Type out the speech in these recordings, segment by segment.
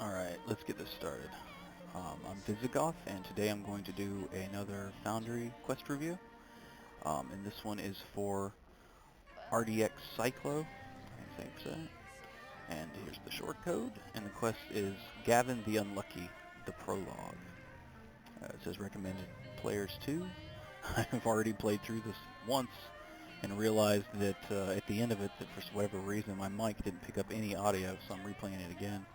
Alright, let's get this started. I'm Visigoth, and today I'm going to do another Foundry quest review. And this one is for rdxcyclo, I think so. And here's the short code, and the quest is Gavin the Unlucky, the Prologue. It says recommended players 2. I've already played through this once and realized that at the end of it, that for whatever reason my mic didn't pick up any audio, so I'm replaying it again.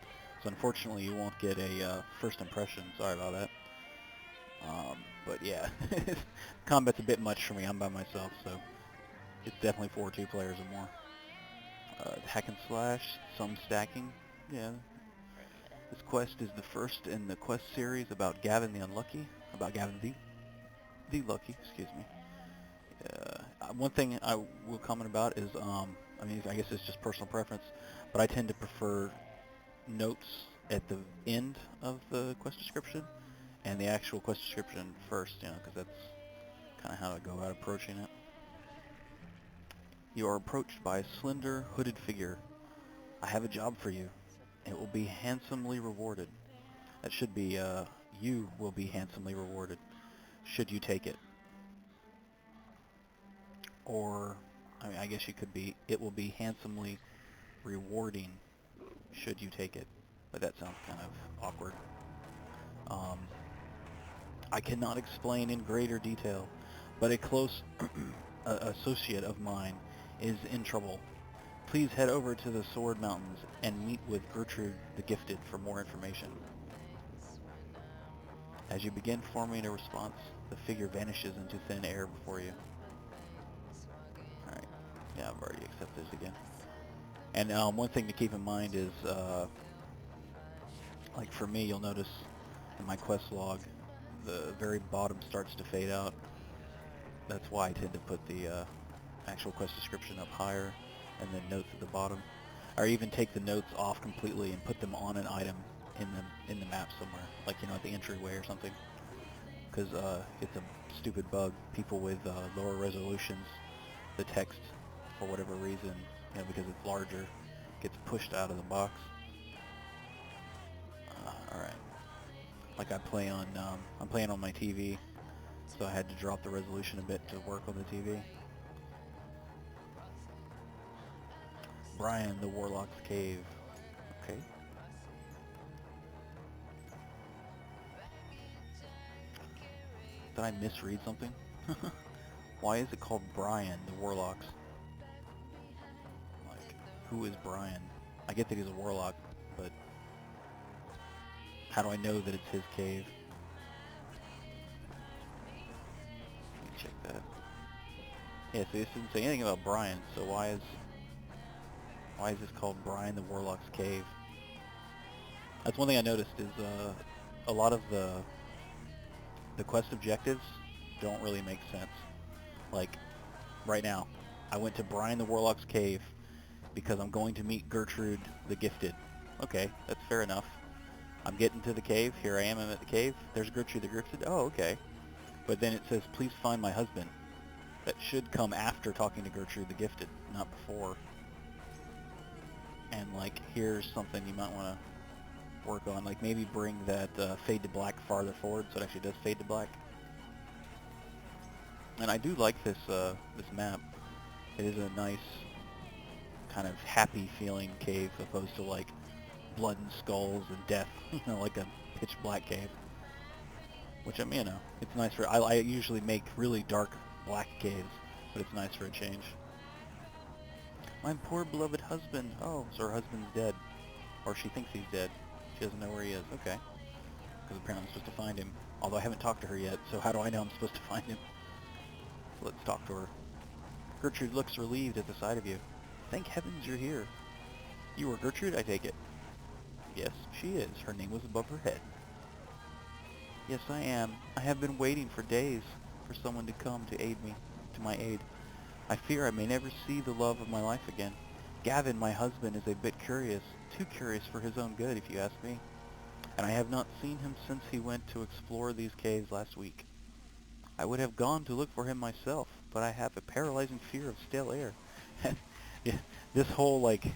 So unfortunately you won't get a first impression, sorry about that. But yeah, combat's a bit much for me, I'm by myself, so it's definitely for 2 players or more. Hack and slash, some stacking, yeah. This quest is the first in the quest series about Gavin the Unlucky, about Gavin the Lucky, excuse me. One thing I will comment about is, I mean, I guess it's just personal preference, but I tend to prefer notes at the end of the quest description and the actual quest description first, you know, because that's kind of how I go about approaching it. You are approached by a slender, hooded figure. I have a job for you. It will be handsomely rewarded. That should be, you will be handsomely rewarded, should you take it. Or, I mean, I guess you could be, it will be handsomely rewarding, should you take it. But that sounds kind of awkward. I cannot explain in greater detail, but a close associate of mine is in trouble. Please head over to the Sword Mountains and meet with Gertrude the Gifted for more information. As you begin forming a response, the figure vanishes into thin air before you. Alright, yeah, I've already accepted this again. And one thing to keep in mind is, like for me, you'll notice in my quest log, the very bottom starts to fade out. That's why I tend to put the actual quest description up higher and then notes at the bottom. Or even take the notes off completely and put them on an item in the map somewhere, like, you know, at the entryway or something. Because it's a stupid bug. People with lower resolutions, the text, for whatever reason, you know, because it's larger, gets pushed out of the box. Alright. Like I play on, I'm playing on my TV, so I had to drop the resolution a bit to work on the TV. Brian, the Warlock's Cave. Okay. Did I misread something? Why is it called Brian, the Warlock's? Like, who is Brian? I get that he's a warlock, but how do I know that it's his cave? Let me check that. Yeah, so this didn't say anything about Brian, so why is this called Brian the Warlock's Cave? That's one thing I noticed is a lot of the quest objectives don't really make sense. Like, right now, I went to Brian the Warlock's Cave because I'm going to meet Gertrude the Gifted. Okay, that's fair enough. I'm getting to the cave. Here I am, I'm at the cave. There's Gertrude the Gifted. Oh, okay. But then it says, please find my husband. That should come after talking to Gertrude the Gifted, not before. And, like, here's something you might want to work on. Like, maybe bring that fade to black farther forward so it actually does fade to black. And I do like this this map. It is a nice, kind of happy feeling cave opposed to, like, blood and skulls and death, you know, like a pitch black cave. Which, I mean, you know, it's nice for, I usually make really dark black caves, but it's nice for a change. My poor beloved husband. Oh, so her husband's dead. Or she thinks he's dead. She doesn't know where he is. Okay. Because apparently I'm supposed to find him. Although I haven't talked to her yet, so how do I know I'm supposed to find him? So let's talk to her. Gertrude looks relieved at the sight of you. Thank heavens you're here. You are Gertrude, I take it? Yes, she is. Her name was above her head. Yes, I am. I have been waiting for days for someone to come to aid me, to my aid. I fear I may never see the love of my life again. Gavin, my husband, is a bit curious, too curious for his own good, if you ask me. And I have not seen him since he went to explore these caves last week. I would have gone to look for him myself, but I have a paralyzing fear of stale air. Yeah, this whole, like,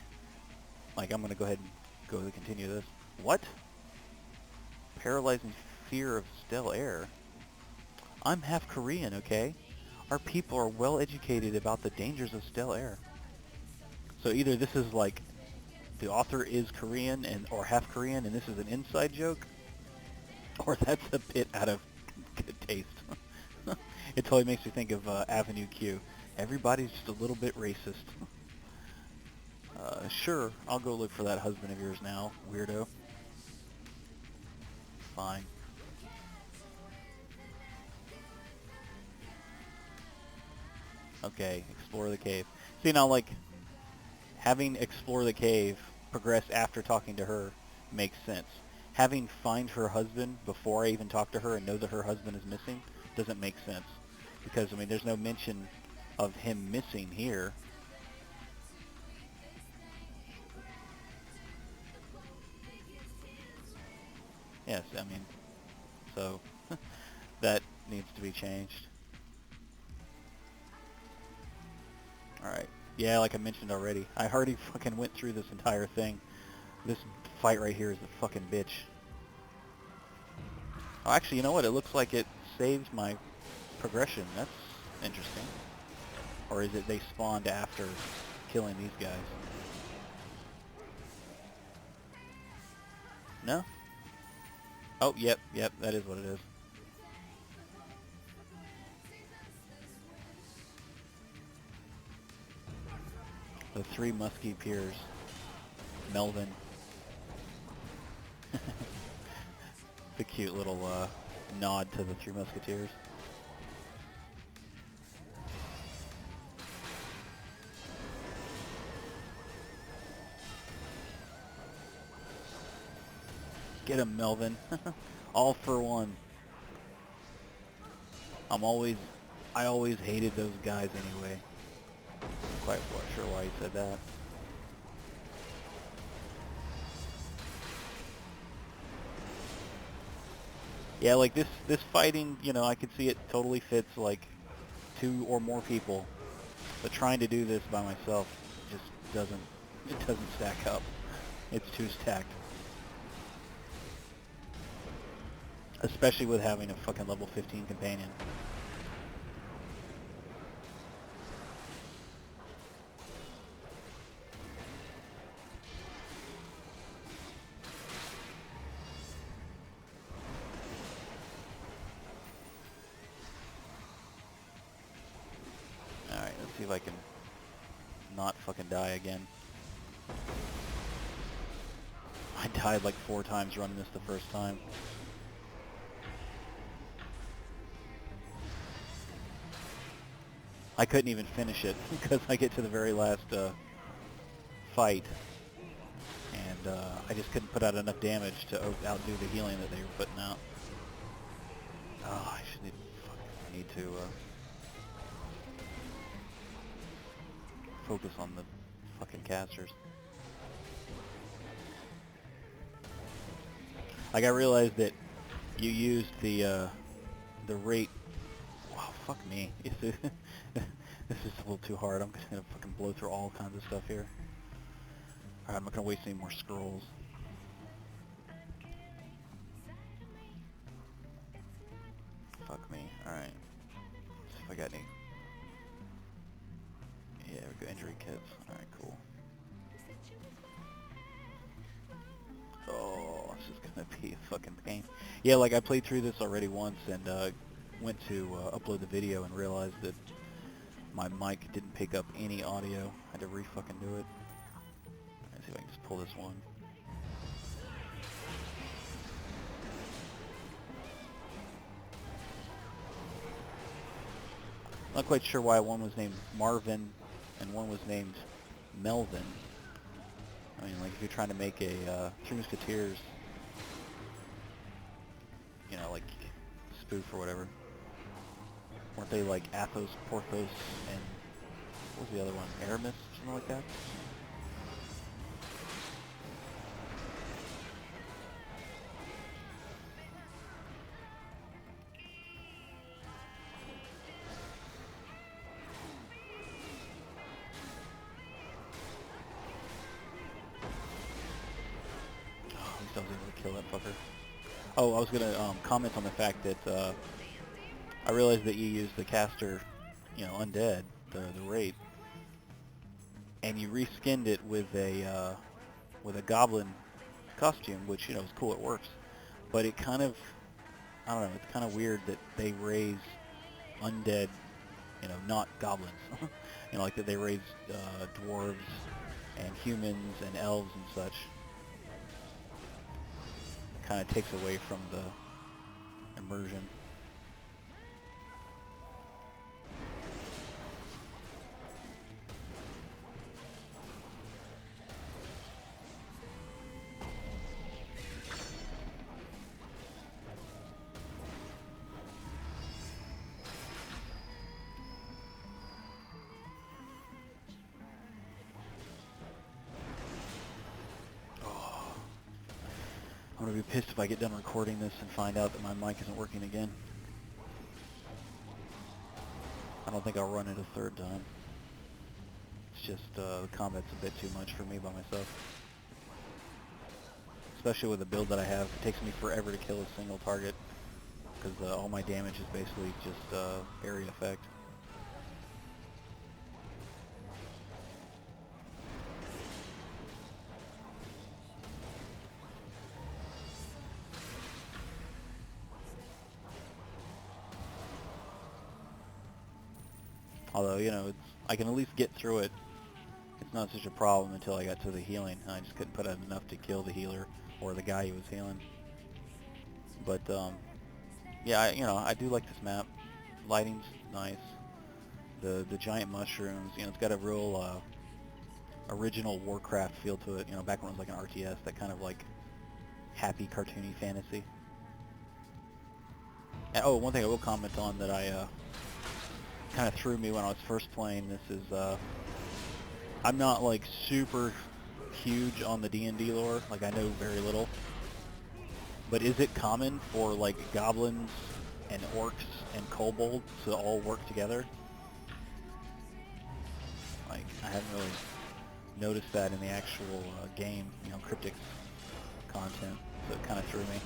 I'm going to go ahead and continue this. What? Paralyzing fear of stale air? I'm half Korean, okay? Our people are well educated about the dangers of stale air. So either this is like the author is Korean and or half Korean and this is an inside joke, or that's a bit out of good taste. It totally makes me think of Avenue Q. Everybody's just a little bit racist. Sure, I'll go look for that husband of yours now, weirdo. Fine. Okay, explore the cave. See, now, like, having explore the cave progress after talking to her makes sense. Having find her husband before I even talk to her and know that her husband is missing doesn't make sense. Because, I mean, there's no mention of him missing here. Yes, I mean, so that needs to be changed. Alright. Yeah, like I mentioned already, I already fucking went through this entire thing. This fight right here is a fucking bitch. Oh, actually, you know what? It looks like it saved my progression. That's interesting. Or is it they spawned after killing these guys? No? Oh, yep, that is what it is. The Three Musketeers. Melvin. The cute little nod to the Three Musketeers. Get him, Melvin. All for one. I always hated those guys anyway. Quite sure why he said that. Yeah, like this fighting, you know, I could see it totally fits like 2 or more people. But trying to do this by myself just doesn't stack up. It's too stacked. Especially with having a fucking level 15 companion. Alright, let's see if I can not fucking die again. I died like 4 times running this the first time. I couldn't even finish it because I get to the very last fight, and I just couldn't put out enough damage to outdo the healing that they were putting out. Oh, I need to focus on the fucking casters. Like, I realized that you used the rate. Wow, fuck me. This is a little too hard. I'm just gonna fucking blow through all kinds of stuff here. Alright, I'm not gonna waste any more scrolls. Fuck me. Alright. Let's see if I got any. Yeah, we got injury kits. Alright, cool. Oh, this is gonna be a fucking pain. Yeah, like I played through this already once and went to upload the video and realized that my mic didn't pick up any audio. I had to re-fucking do it. Let's see if I can just pull this one. Not quite sure why one was named Marvin and one was named Melvin. I mean, like if you're trying to make a Three Musketeers, you know, like spoof or whatever. Weren't they like Athos, Porthos, and what was the other one? Aramis, something like that? Oh, these least I was able to kill that fucker. Oh, I was going to comment on the fact that I realized that you use the caster, you know, undead, the raid, and you reskinned it with a goblin costume, which, you know, is cool, it works. But it kind of, I don't know, it's kind of weird that they raise undead, you know, not goblins. You know, like that they raise dwarves and humans and elves and such. Kind of takes away from the immersion. I'm going to be pissed if I get done recording this and find out that my mic isn't working again. I don't think I'll run it a third time. It's just the combat's a bit too much for me by myself. Especially with the build that I have. It takes me forever to kill a single target because all my damage is basically just area effect. Although, you know, I can at least get through it. It's not such a problem until I got to the healing. I just couldn't put out enough to kill the healer or the guy who was healing. But, yeah, you know, I do like this map. Lighting's nice. The giant mushrooms, you know, it's got a real original Warcraft feel to it. You know, back when it was like an RTS, that kind of like happy cartoony fantasy. And, oh, one thing I will comment on that I kind of threw me when I was first playing this is I'm not like super huge on the D&D lore, like I know very little, but is it common for like goblins and orcs and kobolds to all work together? Like I haven't really noticed that in the actual game, you know, Cryptic's content, so it kind of threw me.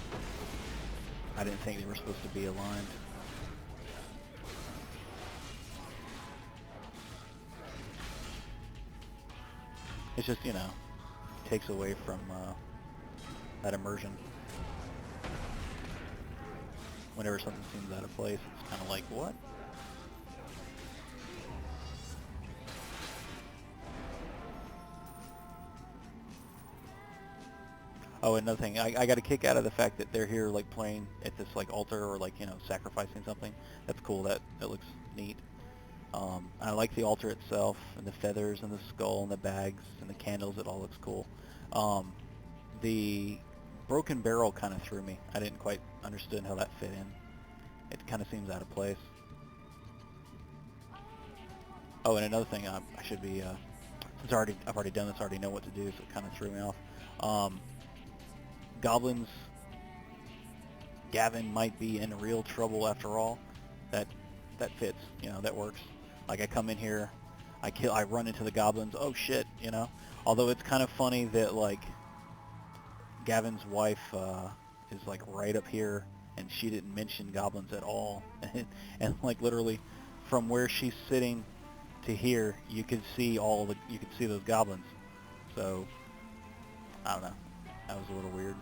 I didn't think they were supposed to be aligned. It's just, you know, takes away from that immersion. Whenever something seems out of place, it's kind of like, what? Oh, another thing, I got a kick out of the fact that they're here, like, playing at this, like, altar or, like, you know, sacrificing something. That's cool. That looks neat. I like the altar itself, and the feathers, and the skull, and the bags, and the candles. It all looks cool. The broken barrel kind of threw me. I didn't quite understand how that fit in. It kind of seems out of place. Oh, and another thing, I should be, since I've already done this, I already know what to do, so it kind of threw me off. Goblins, Gavin might be in real trouble after all. That fits, you know, that works. Like I come in here, I run into the goblins, oh shit, you know. Although it's kind of funny that like Gavin's wife is like right up here and she didn't mention goblins at all. And like literally from where she's sitting to here, you could see those goblins. So I don't know. That was a little weird.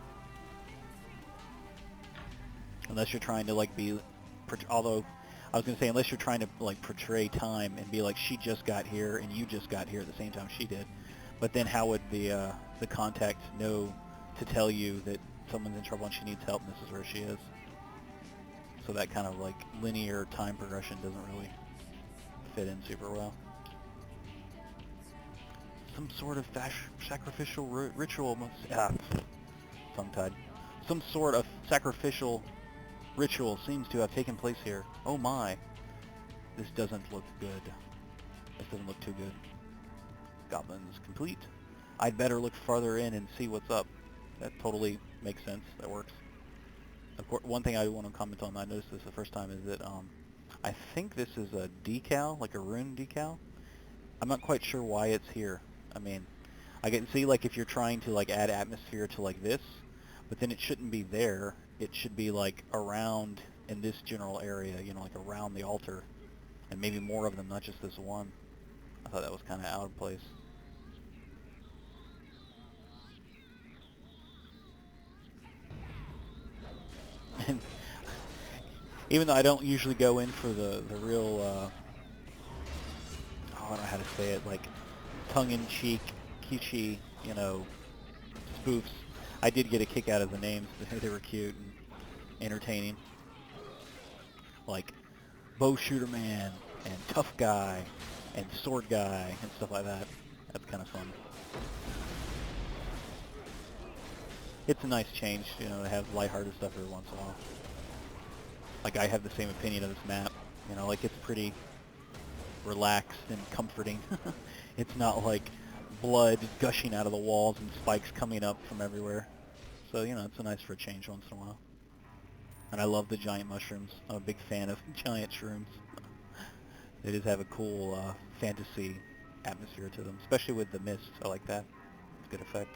Unless you're trying to like be, although I was going to say, unless you're trying to like portray time and be like, she just got here and you just got here at the same time she did. But then how would the contact know to tell you that someone's in trouble and she needs help and this is where she is? So that kind of like linear time progression doesn't really fit in super well. Some sort of sacrificial ritual tongue-tied. Some sort of sacrificial ritual seems to have taken place here. Oh my. This doesn't look good. This doesn't look too good. Goblins complete. I'd better look farther in and see what's up. That totally makes sense. That works. Of course, one thing I want to comment on, I noticed this the first time, is that I think this is a decal, like a rune decal. I'm not quite sure why it's here. I mean, I can see like if you're trying to like add atmosphere to like this, but then it shouldn't be there. It should be like around in this general area, you know, like around the altar, and maybe more of them, not just this one. I thought that was kind of out of place. And even though I don't usually go in for the real, oh, I don't know how to say it, like tongue-in-cheek, kitschy, you know, spoofs, I did get a kick out of the names. They were cute and entertaining. Like Bow Shooter Man and Tough Guy and Sword Guy and stuff like that. That's kind of fun. It's a nice change, you know, to have lighthearted stuff every once in a while. Like, I have the same opinion of this map. You know, like, it's pretty relaxed and comforting. It's not like blood gushing out of the walls and spikes coming up from everywhere. So, you know, it's nice for a change once in a while. And I love the giant mushrooms. I'm a big fan of giant shrooms. They just have a cool fantasy atmosphere to them, especially with the mist. I like that. It's a good effect.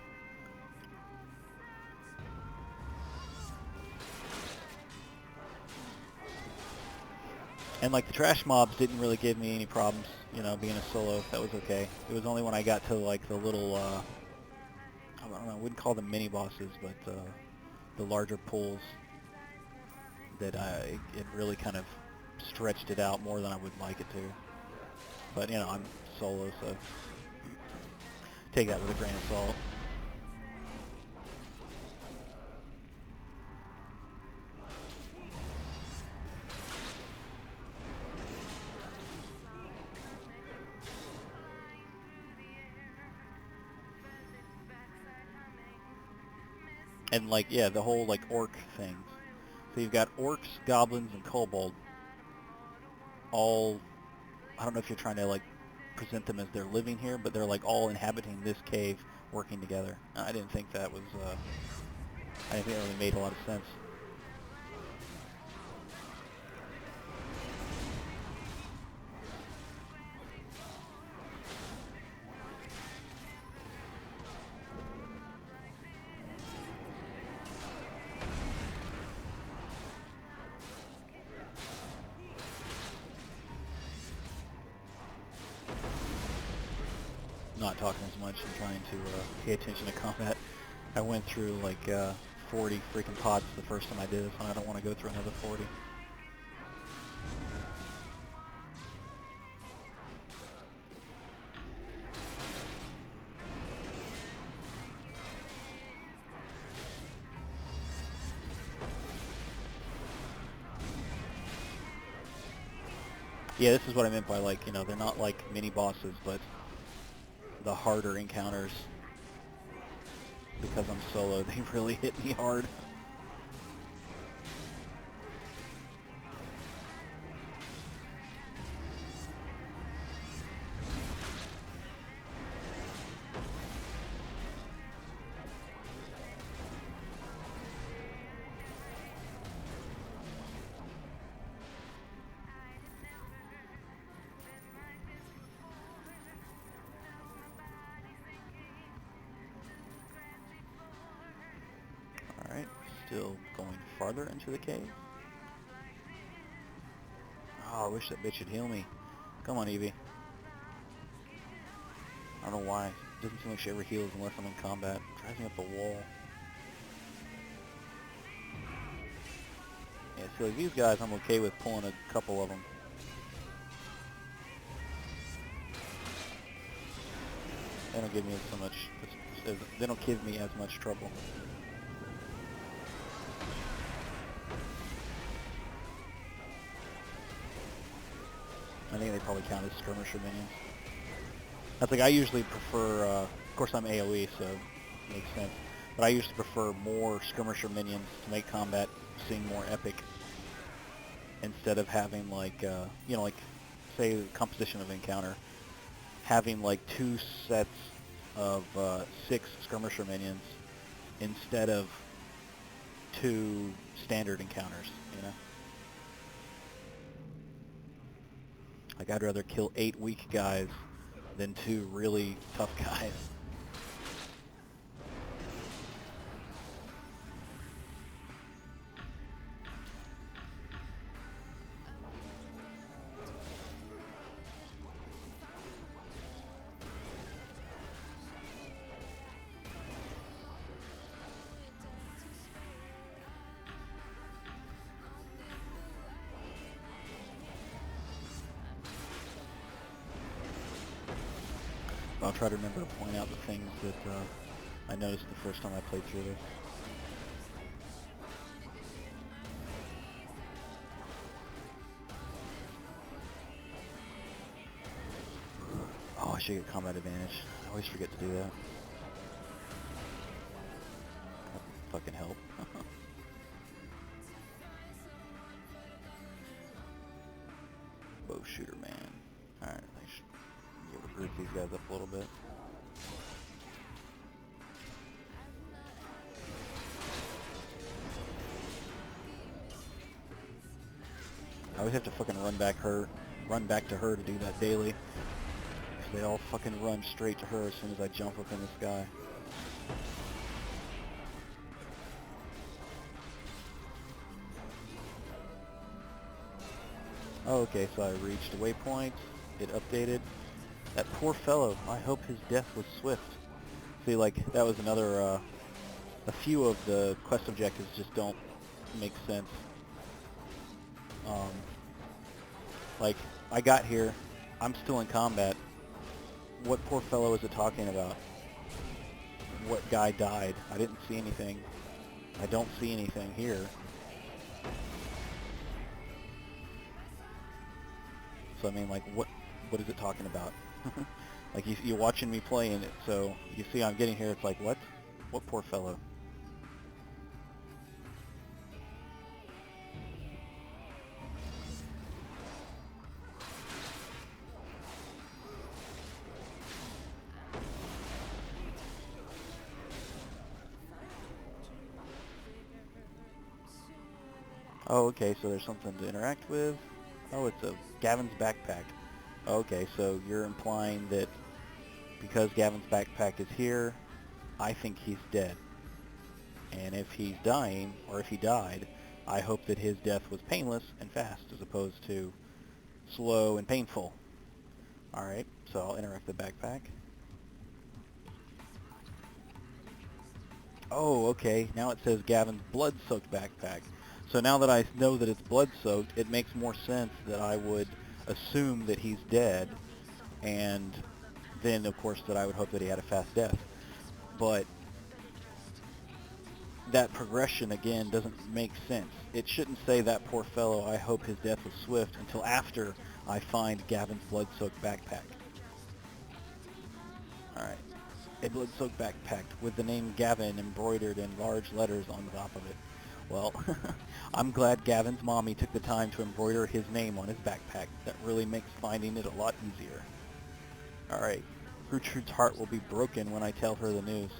And like the trash mobs didn't really give me any problems, you know, being a solo. That was okay. It was only when I got to like the little, I don't know, I wouldn't call them mini bosses, but the larger pools that it really kind of stretched it out more than I would like it to. But, you know, I'm solo, so take that with a grain of salt. And, like, yeah, the whole, like, orc thing. So you've got orcs, goblins, and kobold all, I don't know if you're trying to, like, present them as they're living here, but they're, like, all inhabiting this cave working together. I didn't think that was, I didn't think it really made a lot of sense. Not talking as much and trying to pay attention to combat. I went through like 40 freaking pots the first time I did this, and I don't want to go through another 40. Yeah, this is what I meant by, like, you know, they're not like mini bosses, but the harder encounters, because I'm solo, they really hit me hard. Alright, still going farther into the cave. Oh, I wish that bitch would heal me. Come on, Evie. I don't know why. It doesn't seem like she ever heals unless I'm in combat. Drives me up the wall. Yeah, so like these guys, I'm okay with pulling a couple of them. They don't give me so much. They don't give me as much trouble. I think they probably count as skirmisher minions. That's like I usually prefer. Of course, I'm AOE, so it makes sense. But I usually prefer more skirmisher minions to make combat seem more epic, instead of having like you know, like say the composition of encounter, having like 2 sets of 6 skirmisher minions instead of 2 standard encounters. You know, like I'd rather kill 8 weak guys than 2 really tough guys. I'll try to remember to point out the things that I noticed the first time I played through this. Oh, I should get combat advantage. I always forget to do that. That would fucking help. Bow shooter man. Alright, I should be able to group these guys up a little bit. I always have to fucking run back to her to do that daily. They all fucking run straight to her as soon as I jump up in the sky. Oh, okay, so I reached a waypoint. It updated. That poor fellow. I hope his death was swift. See, like, that was another, a few of the quest objectives just don't make sense. Like, I got here. I'm still in combat. What poor fellow is it talking about? What guy died? I didn't see anything. I don't see anything here. So I mean, like, what is it talking about? Like, you're watching me playing it, so you see I'm getting here, it's like, what? What poor fellow? Oh, okay, so there's something to interact with. Oh, it's a Gavin's backpack. Okay, so you're implying that because Gavin's backpack is here, I think he's dead. And if he's dying, or if he died, I hope that his death was painless and fast, as opposed to slow and painful. Alright, so I'll interact the backpack. Oh, okay, now it says Gavin's blood-soaked backpack. So now that I know that it's blood-soaked, it makes more sense that I would assume that he's dead, and then, of course, that I would hope that he had a fast death. But that progression, again, doesn't make sense. It shouldn't say that poor fellow, I hope his death was swift, until after I find Gavin's blood-soaked backpack. Alright. A blood-soaked backpack with the name Gavin embroidered in large letters on the top of it. Well, I'm glad Gavin's mommy took the time to embroider his name on his backpack. That really makes finding it a lot easier. Alright, Gertrude's heart will be broken when I tell her the news.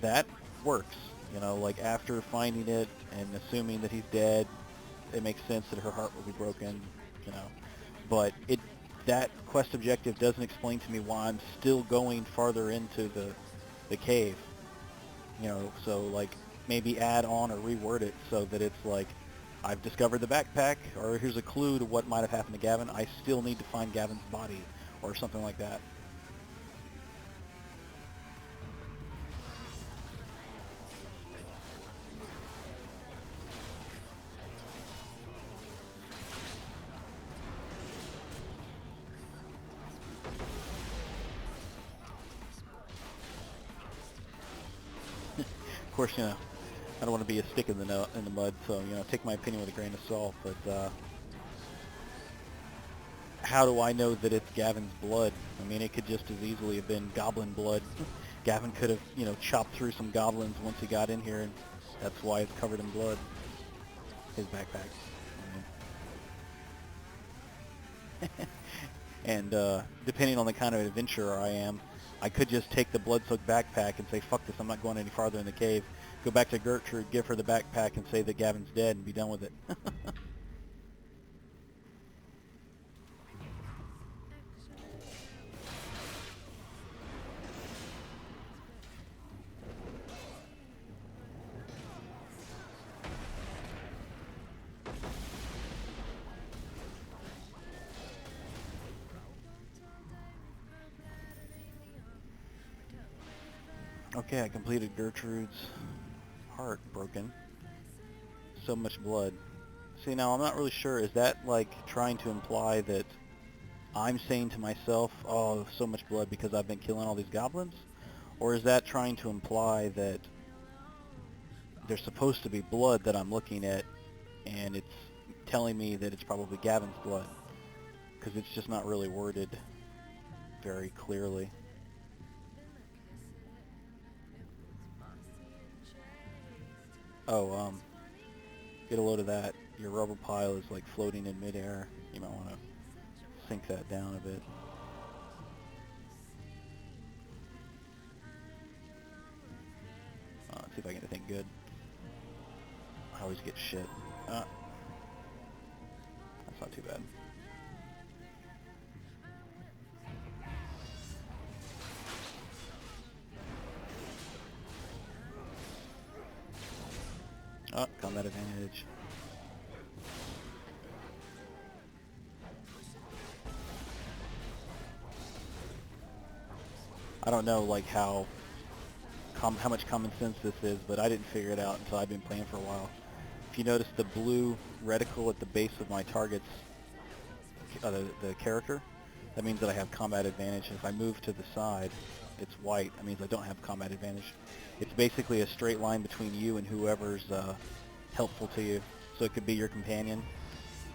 That works. You know, like after finding it and assuming that he's dead, it makes sense that her heart will be broken, you know. But that quest objective doesn't explain to me why I'm still going farther into the cave. You know, so like maybe add on or reword it so that it's like, I've discovered the backpack, or here's a clue to what might have happened to Gavin. I still need to find Gavin's body, or something like that. Of course, you know, I don't want to be a stick in the mud, so, you know, take my opinion with a grain of salt, but how do I know that it's Gavin's blood? I mean, it could just as easily have been goblin blood. Gavin could have, you know, chopped through some goblins once he got in here, and that's why it's covered in blood. His backpack. And depending on the kind of adventurer I am, I could just take the blood-soaked backpack and say, fuck this, I'm not going any farther in the cave. Go back to Gertrude, give her the backpack, and say that Gavin's dead, and be done with it. Okay, I completed Gertrude's heart broken. So much blood. See, now I'm not really sure, is that like trying to imply that I'm saying to myself, oh, so much blood because I've been killing all these goblins? Or is that trying to imply that there's supposed to be blood that I'm looking at, and it's telling me that it's probably Gavin's blood? Because it's just not really worded very clearly. Oh, get a load of that. Your rubber pile is like floating in midair. You might want to sink that down a bit. Let's see if I get anything good. I always get shit. That's not too bad. Oh, combat advantage. I don't know like how much common sense this is, but I didn't figure it out until I've been playing for a while. If you notice the blue reticle at the base of my target's the character, that means that I have combat advantage. If I move to the side, it's white. That means I don't have combat advantage. It's basically a straight line between you and whoever's helpful to you. So it could be your companion,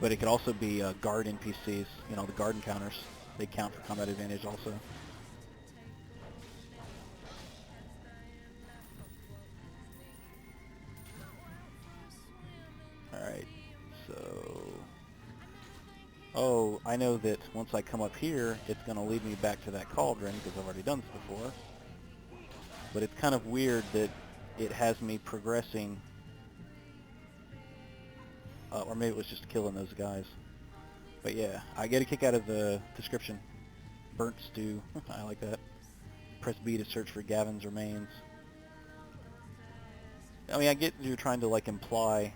but it could also be guard NPCs. You know, the guard encounters. They count for combat advantage also. Alright, so... Oh, I know that once I come up here, it's going to lead me back to that cauldron, because I've already done this before. But it's kind of weird that it has me progressing, or maybe it was just killing those guys. But yeah, I get a kick out of the description. Burnt stew, I like that. Press B to search for Gavin's remains. I mean, I get you're trying to like imply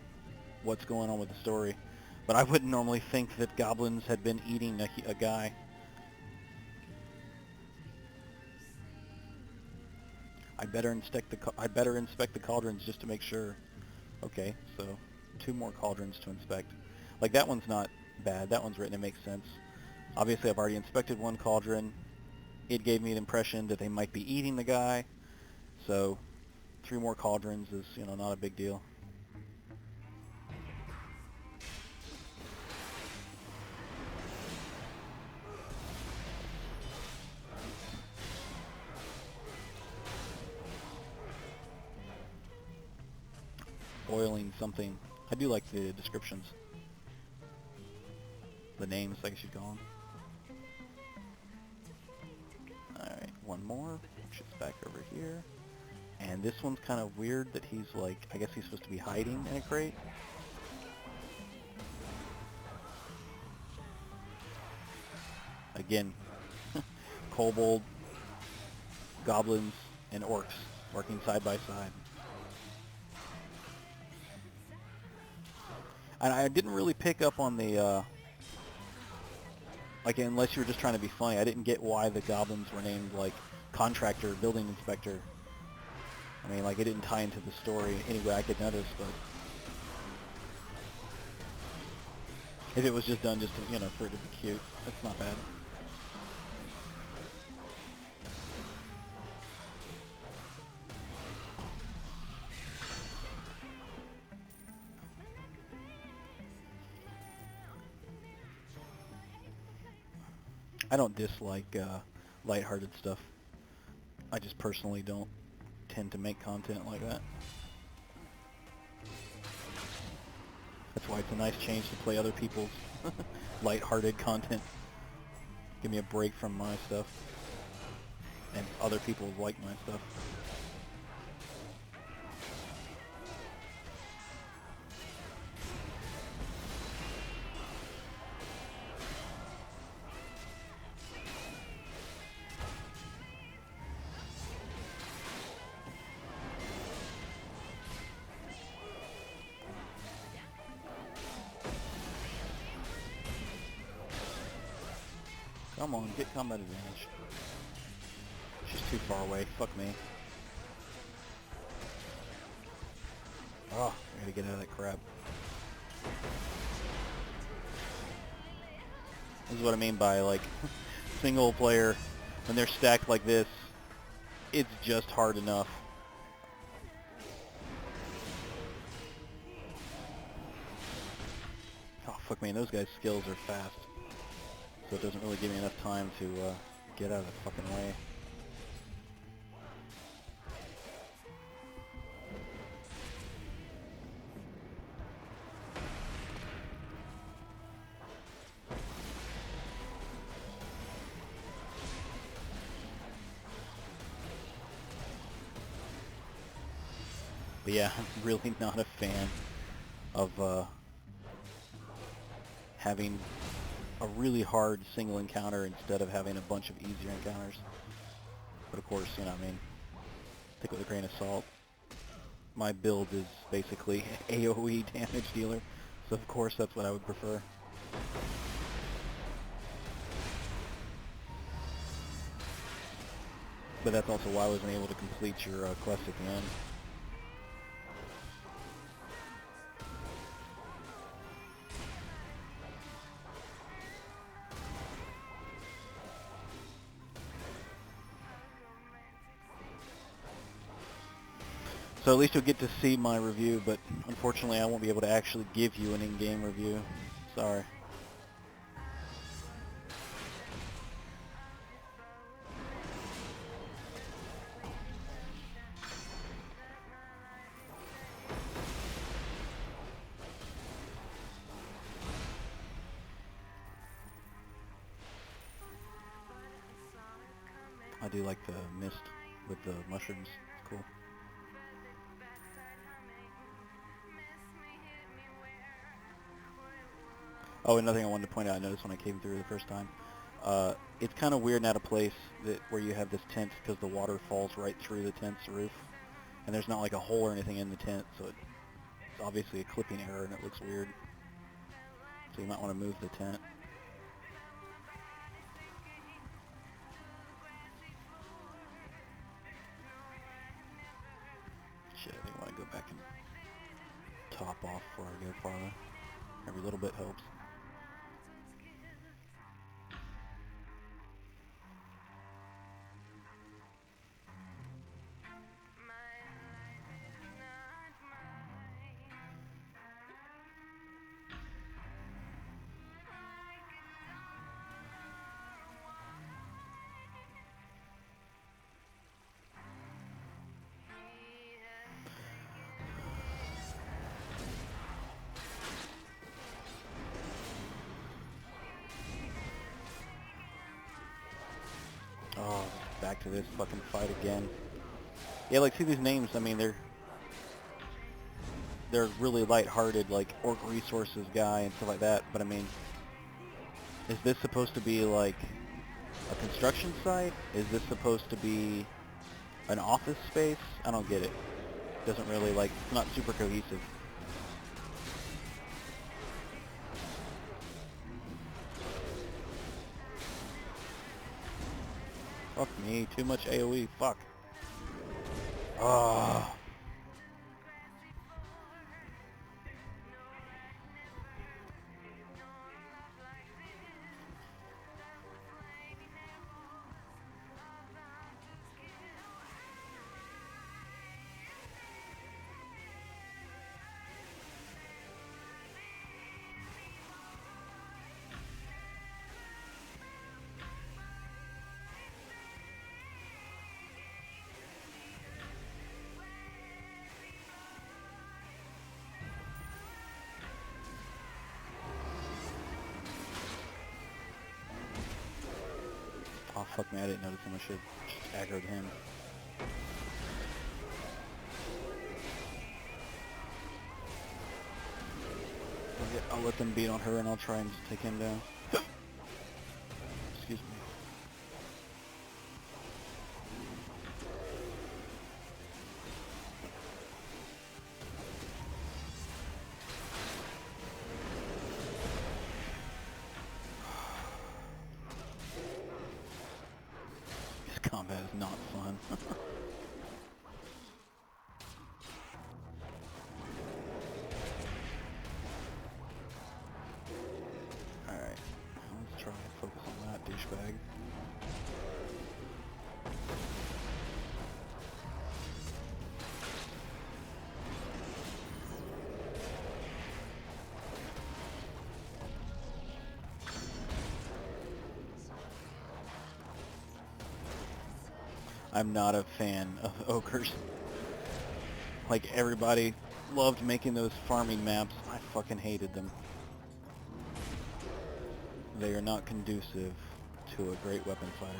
what's going on with the story, but I wouldn't normally think that goblins had been eating a guy. I better inspect the cauldrons just to make sure. Okay, so 2 more cauldrons to inspect. Like that one's not bad. That one's written. It makes sense. Obviously, I've already inspected one cauldron. It gave me the impression that they might be eating the guy. So 3 more cauldrons is, you know, not a big deal. Boiling something. I do like the descriptions. The names, I guess you'd call them. Alright, one more, which is back over here. And this one's kind of weird that he's like, I guess he's supposed to be hiding in a crate. Again, kobold, goblins, and orcs working side by side. And I didn't really pick up on the, like, unless you were just trying to be funny, I didn't get why the goblins were named, like, contractor, building inspector. I mean, like, it didn't tie into the story anyway I could notice, but if it was just done just to, you know, for it to be cute, that's not bad. I don't dislike lighthearted stuff. I just personally don't tend to make content like that. That's why it's a nice change to play other people's lighthearted content. Give me a break from my stuff. And other people like my stuff. Come on, get combat advantage. She's too far away. Fuck me. Oh, I gotta get out of that crap. This is what I mean by, like, single player, when they're stacked like this, it's just hard enough. Oh, fuck, man, those guys' skills are fast. So it doesn't really give me enough time to get out of the fucking way. But yeah, I'm really not a fan of having a really hard single encounter instead of having a bunch of easier encounters. But of course, you know, I mean, take it with a grain of salt. My build is basically AoE damage dealer, so of course that's what I would prefer. But that's also why I wasn't able to complete your quest at the end. So at least you'll get to see my review, but unfortunately I won't be able to actually give you an in-game review. Sorry. I do like the mist with the mushrooms. It's cool. Oh, another thing I wanted to point out, I noticed when I came through the first time, it's kind of weird and out of place that where you have this tent because the water falls right through the tent's roof, and there's not like a hole or anything in the tent, so it's obviously a clipping error and it looks weird. So you might want to move the tent. Shit, I think I want to go back and top off before I go farther. Every little bit helps. Oh, back to this fucking fight again. Yeah, like, see these names, I mean, they're really light-hearted, like, orc resources guy and stuff like that, but I mean, is this supposed to be, like, a construction site? Is this supposed to be an office space? I don't get it. Doesn't really, like, it's not super cohesive. Fuck me, too much AoE, fuck. Ah. Oh, fuck me, I didn't notice him. I should have just aggroed him. I'll let them beat on her and I'll try and just take him down. Excuse me. This combat is not fun. Alright, let's try it. I'm not a fan of ogres. Like, everybody loved making those farming maps. I fucking hated them. They are not conducive to a great weapon fighter.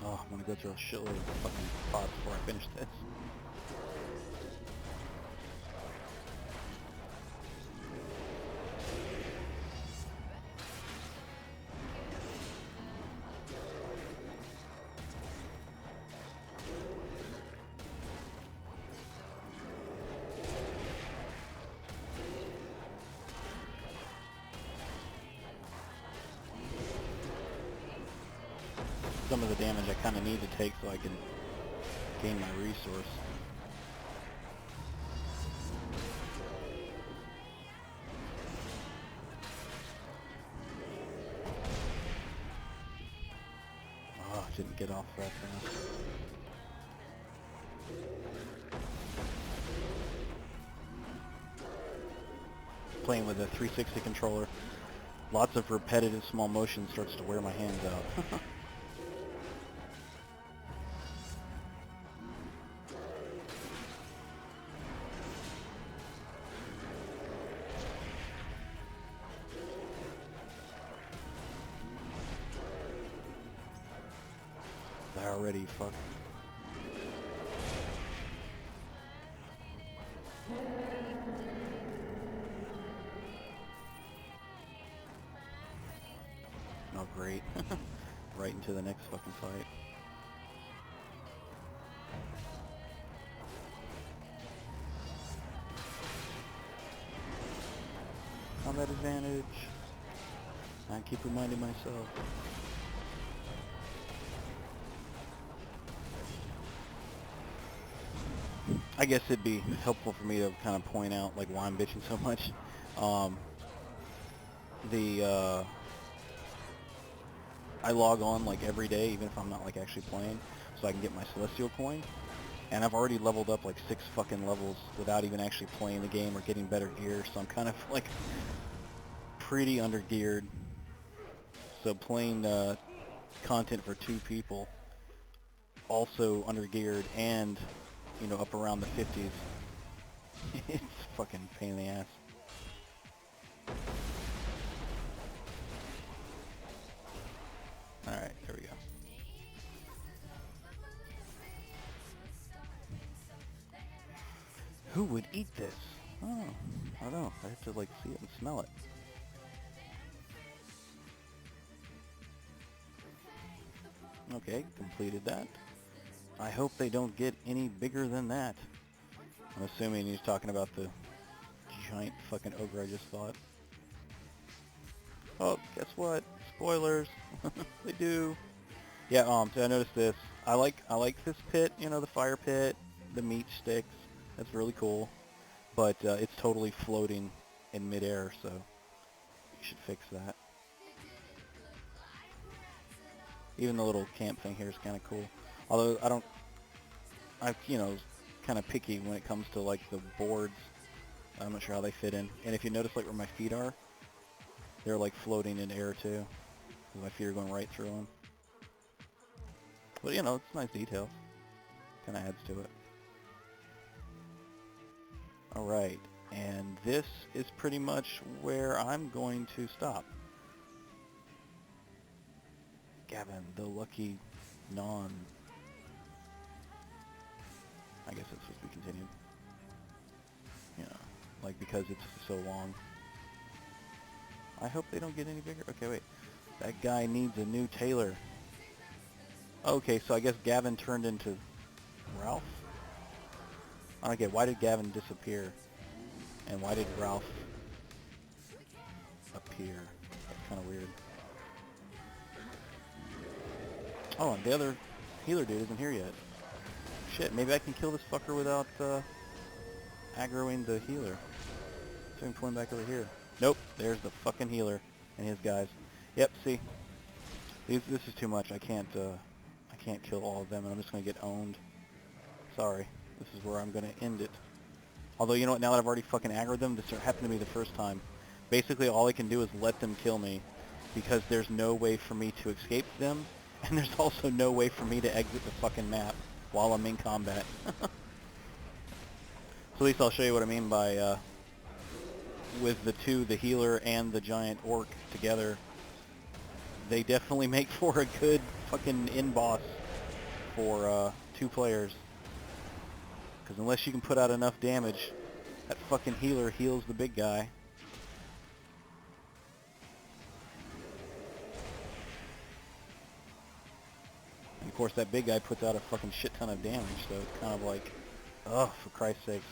Oh, I'm gonna go through a shitload of fucking pods before I finish this. Some of the damage I kind of need to take so I can gain my resource. Oh, I didn't get off fast enough. Playing with a 360 controller, lots of repetitive small motion starts to wear my hands out. They're already fucked. Oh great. Right into the next fucking fight. Combat advantage. I keep reminding myself. I guess it'd be helpful for me to kind of point out like why I'm bitching so much. I log on like every day, even if I'm not like actually playing, so I can get my Celestial coin. And I've already leveled up like 6 fucking levels without even actually playing the game or getting better gear, so I'm kind of like pretty under geared. So playing content for 2 people, also under geared and, you know, up around the 50s, it's fucking pain in the ass. Alright, there we go. Who would eat this? Oh, I don't know. I have to like see it and smell it. Okay, completed that. I hope they don't get any bigger than that. I'm assuming he's talking about the giant fucking ogre I just fought. Oh, guess what? Spoilers. They do. Yeah, so I noticed this. I like this pit, you know, the fire pit, the meat sticks. That's really cool. But it's totally floating in midair, so you should fix that. Even the little camp thing here is kind of cool. Although I you know, kind of picky when it comes to like the boards. I'm not sure how they fit in. And if you notice like where my feet are, they're like floating in air too. My feet are going right through them. But you know, it's nice detail. Kind of adds to it. Alright, and this is pretty much where I'm going to stop. Gavin, the lucky non. I guess it's supposed to be continued. You know, like because it's so long. I hope they don't get any bigger. Okay, wait. That guy needs a new tailor. Okay, so I guess Gavin turned into Ralph? Okay, why did Gavin disappear? And why did Ralph appear? That's kind of weird. Oh, and the other healer dude isn't here yet. Shit, maybe I can kill this fucker without aggroing the healer. So I'm pulling back over here. Nope, there's the fucking healer and his guys. Yep, see? This is too much. I can't kill all of them, and I'm just going to get owned. Sorry. This is where I'm going to end it. Although, you know what? Now that I've already fucking aggroed them, this happened to me the first time. Basically, all I can do is let them kill me, because there's no way for me to escape them, and there's also no way for me to exit the fucking map while I'm in combat. So at least I'll show you what I mean by, with the healer and the giant orc together, they definitely make for a good fucking in-boss for 2 players. Because unless you can put out enough damage, that fucking healer heals the big guy. And of course that big guy puts out a fucking shit ton of damage, so it's kind of like, oh, for Christ's sakes.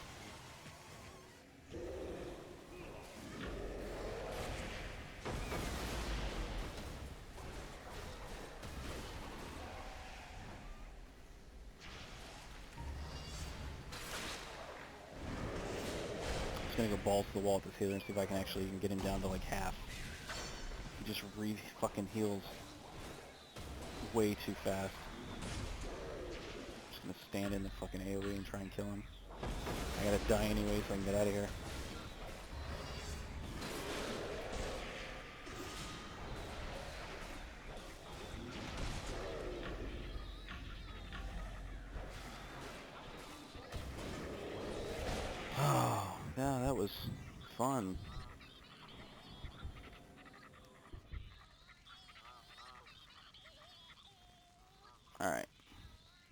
Gonna go balls to the wall with this healer and see if I can actually even get him down to like half. He just fucking heals way too fast. Just gonna stand in the fucking AoE and try and kill him. I gotta die anyway so I can get out of here. Oh, yeah, that was fun. Alright.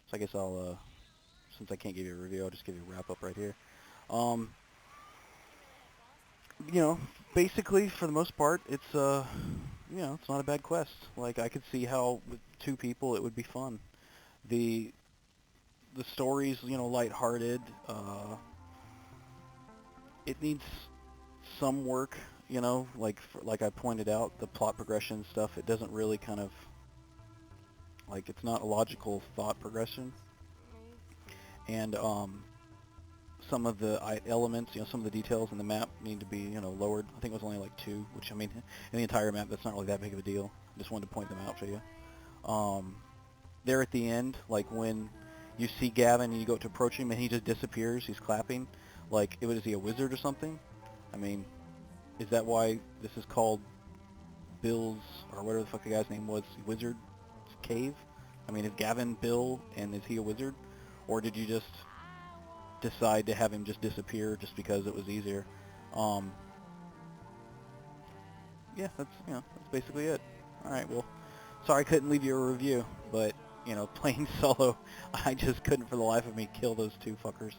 So I guess I'll, since I can't give you a review, I'll just give you a wrap-up right here. You know, basically, for the most part, it's, you know, it's not a bad quest. Like, I could see how with 2 people it would be fun. The story's, you know, lighthearted. It needs some work, you know, like I pointed out, the plot progression stuff, it doesn't really kind of, like, it's not a logical thought progression. And some of the elements, you know, some of the details in the map need to be, you know, lowered. I think it was only like 2, which, I mean, in the entire map, that's not really that big of a deal. Just wanted to point them out to you. There at the end, like when you see Gavin and you go to approach him and he just disappears, he's clapping, like, is he a wizard or something? I mean, is that why this is called Bill's, or whatever the fuck the guy's name was, Wizard's Cave? I mean, is Gavin Bill, and is he a wizard? Or did you just decide to have him just disappear just because it was easier? Yeah, that's, you know, that's basically it. Alright, well, sorry I couldn't leave you a review, but, you know, playing solo, I just couldn't for the life of me kill those 2 fuckers.